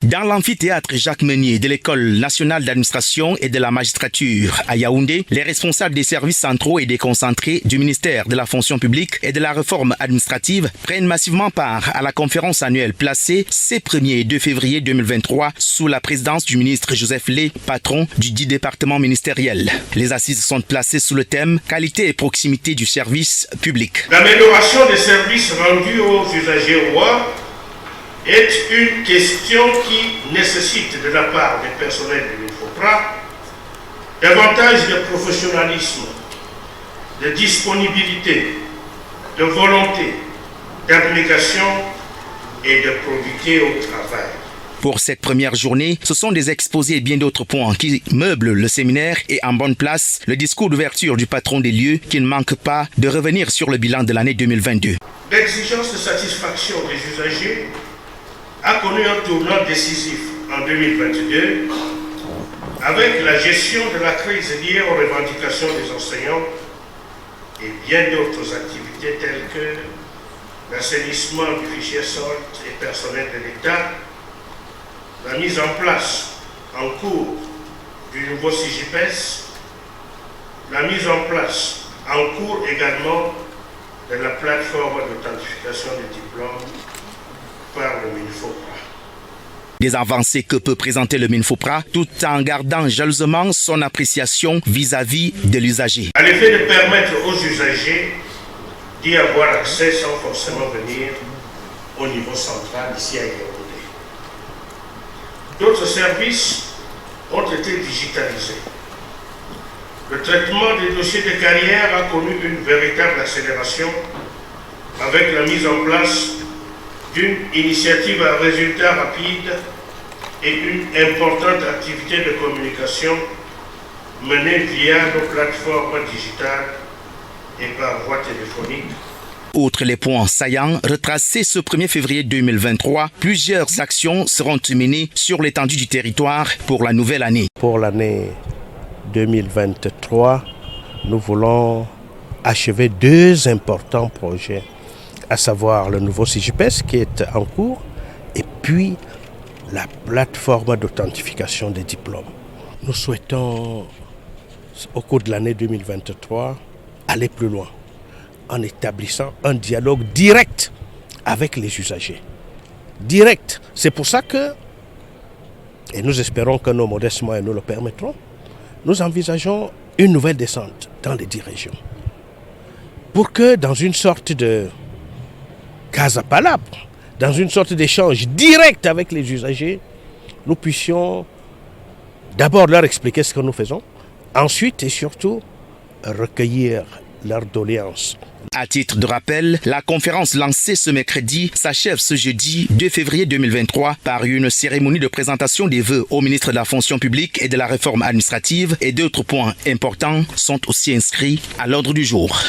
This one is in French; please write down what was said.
Dans l'amphithéâtre Jacques Meunier de l'École nationale d'administration et de la magistrature à Yaoundé, les responsables des services centraux et déconcentrés du ministère de la fonction publique et de la réforme administrative prennent massivement part à la conférence annuelle placée ces 1er et 2 février 2023 sous la présidence du ministre Joseph Lé, patron du dit département ministériel. Les assises sont placées sous le thème « Qualité et proximité du service public ». L'amélioration des services rendus aux usagers rois est une question qui nécessite de la part des personnels de l'INFOPRA davantage de professionnalisme, de disponibilité, de volonté, d'abnégation et de probité au travail. Pour cette première journée, ce sont des exposés et bien d'autres points qui meublent le séminaire et en bonne place le discours d'ouverture du patron des lieux qui ne manque pas de revenir sur le bilan de l'année 2022. L'exigence de satisfaction des usagers a connu un tournant décisif en 2022 avec la gestion de la crise liée aux revendications des enseignants et bien d'autres activités telles que l'assainissement du fichier SOLT et personnel de l'État, la mise en place en cours du nouveau CIGIPES, la mise en place en cours également de la plateforme d'authentification des diplômes par le MINFOPRA. Des avancées que peut présenter le MINFOPRA tout en gardant jalousement son appréciation vis-à-vis de l'usager. À l'effet de permettre aux usagers d'y avoir accès sans forcément venir au niveau central ici à Yaoundé. D'autres services ont été digitalisés. Le traitement des dossiers de carrière a connu une véritable accélération avec la mise en place d'une initiative à résultats rapides et une importante activité de communication menée via nos plateformes digitales et par voie téléphonique. Outre les points saillants retracés ce 1er février 2023, plusieurs actions seront menées sur l'étendue du territoire pour la nouvelle année. Pour l'année 2023, nous voulons achever 2 importants projets, à savoir le nouveau CIGIPES qui est en cours et puis la plateforme d'authentification des diplômes. Nous souhaitons, au cours de l'année 2023, aller plus loin en établissant un dialogue direct avec les usagers. Direct. C'est pour ça que, et nous espérons que nos modestes moyens nous le permettront, nous envisageons une nouvelle descente dans les 10 régions. Pour que dans une sorte de casa palabre, dans une sorte d'échange direct avec les usagers, nous puissions d'abord leur expliquer ce que nous faisons, ensuite et surtout recueillir leurs doléances. À titre de rappel, la conférence lancée ce mercredi s'achève ce jeudi 2 février 2023 par une cérémonie de présentation des vœux au ministre de la fonction publique et de la réforme administrative et d'autres points importants sont aussi inscrits à l'ordre du jour.